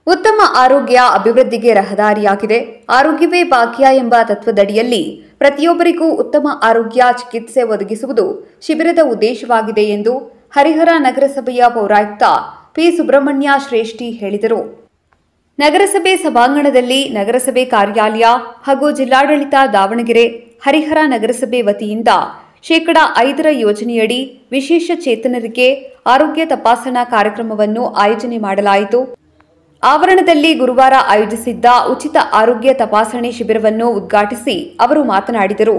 ಉತ್ತಮ ಆರೋಗ್ಯ ಅಭಿವೃದ್ಧಿಗೆ ರಹದಾರಿಯಾಗಿದೆ. ಆರೋಗ್ಯವೇ ಭಾಗ್ಯ ಎಂಬ ತತ್ವದಡಿಯಲ್ಲಿ ಪ್ರತಿಯೊಬ್ಬರಿಗೂ ಉತ್ತಮ ಆರೋಗ್ಯ ಚಿಕಿತ್ಸೆ ಒದಗಿಸುವುದು ಶಿಬಿರದ ಉದ್ದೇಶವಾಗಿದೆ ಎಂದು ಹರಿಹರ ನಗರಸಭೆಯ ಪೌರಾಯುಕ್ತ ಪಿ ಸುಬ್ರಹ್ಮಣ್ಯ ಶ್ರೇಷ್ಠಿ ಹೇಳಿದರು. ನಗರಸಭೆ ಸಭಾಂಗಣದಲ್ಲಿ ನಗರಸಭೆ ಕಾರ್ಯಾಲಯ ಹಾಗೂ ಜಿಲ್ಲಾಡಳಿತ ದಾವಣಗೆರೆ ಹರಿಹರ ನಗರಸಭೆ ವತಿಯಿಂದ ಶೇಕಡಾ 5 ಯೋಜನೆಯಡಿ ವಿಶೇಷ ಚೇತನರಿಗೆ ಆರೋಗ್ಯ ತಪಾಸಣಾ ಕಾರ್ಯಕ್ರಮವನ್ನು ಆಯೋಜನೆ ಮಾಡಲಾಯಿತು. ಆವರಣದಲ್ಲಿ ಗುರುವಾರ ಆಯೋಜಿಸಿದ್ದ ಉಚಿತ ಆರೋಗ್ಯ ತಪಾಸಣೆ ಶಿಬಿರವನ್ನು ಉದ್ಘಾಟಿಸಿ ಅವರು ಮಾತನಾಡಿದರು.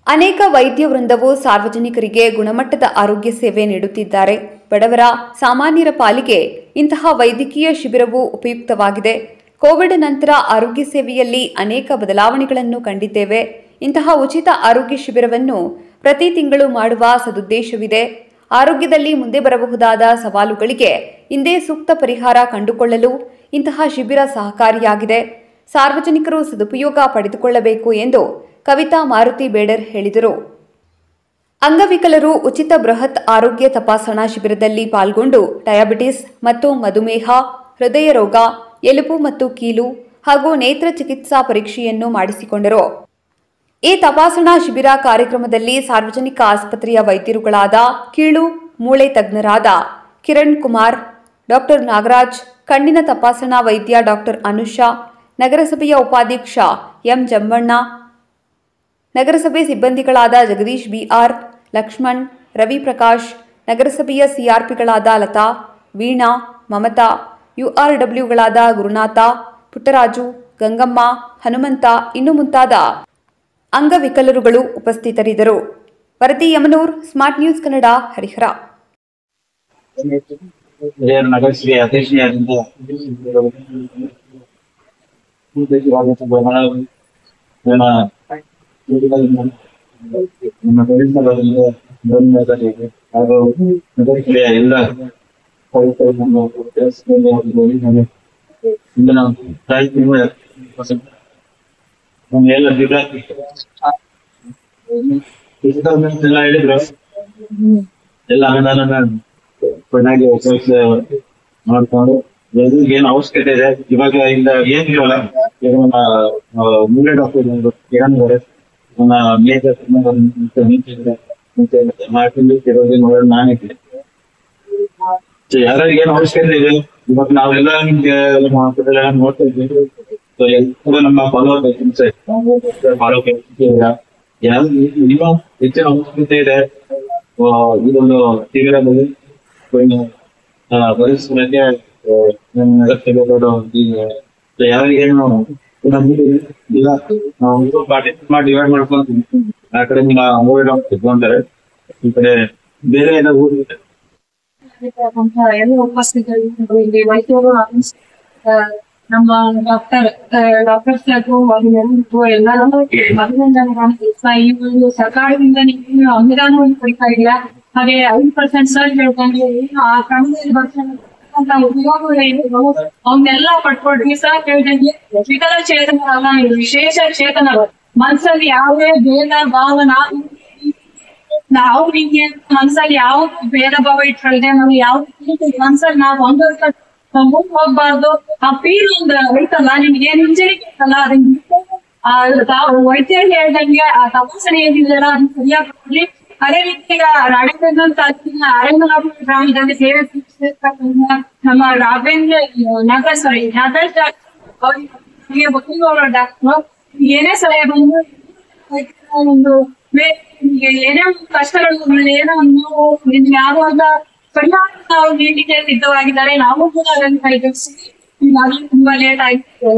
ಅನೇಕ ವೈದ್ಯ ವೃಂದವು ಸಾರ್ವಜನಿಕರಿಗೆ ಗುಣಮಟ್ಟದ ಆರೋಗ್ಯ ಸೇವೆ ನೀಡುತ್ತಿದ್ದಾರೆ. ಬಡವರ ಸಾಮಾನ್ಯರ ಪಾಲಿಗೆ ಇಂತಹ ವೈದ್ಯಕೀಯ ಶಿಬಿರವು ಉಪಯುಕ್ತವಾಗಿದೆ. ಕೋವಿಡ್ ನಂತರ ಆರೋಗ್ಯ ಸೇವೆಯಲ್ಲಿ ಅನೇಕ ಬದಲಾವಣೆಗಳನ್ನು ಕಂಡಿದ್ದೇವೆ. ಇಂತಹ ಉಚಿತ ಆರೋಗ್ಯ ಶಿಬಿರವನ್ನು ಪ್ರತಿ ತಿಂಗಳು ಮಾಡುವ ಸದುದ್ದೇಶವಿದೆ. ಆರೋಗ್ಯದಲ್ಲಿ ಮುಂದೆ ಬರಬಹುದಾದ ಸವಾಲುಗಳಿಗೆ ಇಂದೇ ಸೂಕ್ತ ಪರಿಹಾರ ಕಂಡುಕೊಳ್ಳಲು ಇಂತಹ ಶಿಬಿರ ಸಹಕಾರಿಯಾಗಿದೆ. ಸಾರ್ವಜನಿಕರು ಸದುಪಯೋಗ ಪಡೆದುಕೊಳ್ಳಬೇಕು ಎಂದು ಕವಿತಾ ಮಾರುತಿ ಬೇಡರ್ ಹೇಳಿದರು. ಅಂಗವಿಕಲರು ಉಚಿತ ಬೃಹತ್ ಆರೋಗ್ಯ ತಪಾಸಣಾ ಶಿಬಿರದಲ್ಲಿ ಪಾಲ್ಗೊಂಡು ಡಯಾಬಿಟಿಸ್ ಮತ್ತು ಮಧುಮೇಹ, ಹೃದಯ ರೋಗ, ಎಲುಬು ಮತ್ತು ಕೀಲು ಹಾಗೂ ನೇತ್ರ ಚಿಕಿತ್ಸಾ ಪರೀಕ್ಷೆಯನ್ನು ಮಾಡಿಸಿಕೊಂಡರು. ಈ ತಪಾಸಣಾ ಶಿಬಿರ ಕಾರ್ಯಕ್ರಮದಲ್ಲಿ ಸಾರ್ವಜನಿಕ ಆಸ್ಪತ್ರೆಯ ವೈದ್ಯರುಗಳಾದ ಕೀಳು ಮೂಳೆ ತಜ್ಞರಾದ ಕಿರಣ್ ಕುಮಾರ್, ಡಾಕ್ಟರ್ ನಾಗರಾಜ್, ಕಣ್ಣಿನ ತಪಾಸಣಾ ವೈದ್ಯ ಡಾಕ್ಟರ್ ಅನುಷಾ, ನಗರಸಭೆಯ ಉಪಾಧ್ಯಕ್ಷ ಎಂ ಜಂಬಣ್ಣ, ನಗರಸಭೆ ಸಿಬ್ಬಂದಿಗಳಾದ ಜಗದೀಶ್ ಬಿಆರ್, ಲಕ್ಷ್ಮಣ್, ರವಿ ಪ್ರಕಾಶ್, ನಗರಸಭೆಯ ಸಿಆರ್ಪಿಗಳಾದ ಲತಾ, ವೀಣಾ, ಮಮತಾ, ಯುಆರ್ಡಬ್ಲ್ಯೂಗಳಾದ ಗುರುನಾಥ, ಪುಟ್ಟರಾಜು, ಗಂಗಮ್ಮ, ಹನುಮಂತ ಇನ್ನು ಮುಂತಾದ ಅಂಗವಿಕಲರುಗಳು ಉಪಸ್ಥಿತರಿದ್ದರು. ವರದಿ ಯಮನೂರ್, ಸ್ಮಾರ್ಟ್ ನ್ಯೂಸ್ ಕನ್ನಡ, ಹರಿಹರ. ಎಲ್ಲ ಅನುದಾನ ಚೆನ್ನಾಗಿ ಮಾಡ್ಕೊಂಡು ಏನು ಅವಶ್ಯಕತೆ ಇದೆ ಇವಾಗ ಇಂದ ಏನಿಲ್ಲ. ಈಗ ನಮ್ಮ ಮೂಲೆ ಡಾಕ್ಟರ್ ಕಿರಣ್ ನನ್ನ ಮೇಜರ್ ಮಾಡ್ಕೊಂಡು ನೋಡೋಣ ನಾನಿದ್ದೆ. ಯಾರಿಗೆ ಏನು ಅವಶ್ಯಕತೆ ಇದೆ ಇವಾಗ ನಾವೆಲ್ಲ ನಿಮ್ಗೆ ನೋಡ್ತಾ ಇದ್ದೀವಿ. ನಮ್ಮ ಆರೋಗ್ಯ ನಿಮ್ಮ ಹೆಚ್ಚಿನ ಅವಶ್ಯಕತೆ ಇದೆ. ಇದೊಂದು ಶಿಬಿರದಲ್ಲಿ ಪರಿಸರಕ್ಕೆ ಯಾರಿಗೇನು ಇಲ್ಲ ನಾವು ಪಾರ್ಟಿಸಿಪೇಟ್ ಮಾಡಿ ಡಿವೈಡ್ ಮಾಡ್ಕೊಂತೀವಿ. ಆ ಕಡೆ ನಿಮ್ಮ ಮೂವೇ ಇಟ್ಕೊಂತಾರೆ, ಈ ಕಡೆ ಬೇರೆ ಏನೋ ಊರಿದೆ. ಎಲ್ಲ ಉಪಸ್ಥಿತರು ಇಲ್ಲಿ ವೈದ್ಯರು, ನಮ್ಮ ಡಾಕ್ಟರ್ಸ್ ಎಲ್ಲರೂ ಅಭಿನಂದನೆ. ಈ ಒಂದು ಸರ್ಕಾರದಿಂದ ನೀವು ಅನುದಾನವನ್ನು ಕೊಡ್ತಾ ಇಲ್ಲ, ಹಾಗೆ 5% ಸರ್ ಹೇಳ್ಕೊಂಡು ಆ ಕ್ರಮದಲ್ಲಿ ಬರ್ತಕ್ಕಂಥ ಉದ್ಯೋಗಗಳು ಅವನ್ನೆಲ್ಲ ಪಡ್ಕೊಡ್ರಿ ಸರ್. ಹೇಳ್ದಂಗೆ ವಿಕಲಚೇತನ ವಿಶೇಷ ಚೇತನ ಮನಸ್ಸಲ್ಲಿ ಯಾವುದೇ ಭೇದ ಭಾವ ನಾವು ನಿಮ್ಗೆ ಮನಸ್ಸಲ್ಲಿ ಯಾವ ಭೇದ ಭಾವ ಇಟ್ಕೊಳ್ದೆ ನಾವು ಯಾವ ಮನಸ್ಸಲ್ಲಿ ನಾವು ಒಂದು ಮುಂದೆ ಹೋಗ್ಬಾರ್ದು. ಆ ಫೀಲ್ ಒಂದು ಐತಲ್ಲ, ನಿಮ್ಗೆ ಏನ್ ಇಂಜರಿ ಇರ್ತಲ್ಲ ಅದನ್ನ ವೈದ್ಯರು ಹೇಳ್ದಂಗೆ ಆ ತಪಾಸಣೆ ಏನಿಲ್ಲ ಅದನ್ನ ಸರಿಯಾಗಿ ಕೊಡ್ಲಿ. ಅದೇ ರೀತಿ ಈಗ ಗ್ರಾಮದಲ್ಲಿ ಸೇವೆ ನಮ್ಮ ರಾಘವೇಂದ್ರ ನಾಗರಾಜ್ ಡಾಕ್ಟರ್ ಏನೇ ಸಲಹೆ ಬಂದು ಒಂದು ಏನೇ ಒಂದು ಕಷ್ಟಗಳು ಏನೋ ಒಂದು ನಿಮ್ಗೆ ಯಾವಾಗ ಪರಿಹಾರ ನಾವು ನೀಡಲಿಕ್ಕೆ ಸಿದ್ಧವಾಗಿದ್ದಾರೆ. ನಾವು ಕೂಡ ಅದನ್ನು ಕೈಗೊಳಿಸಿ ತುಂಬಾ ಲೇಟ್ ಆಯ್ತು.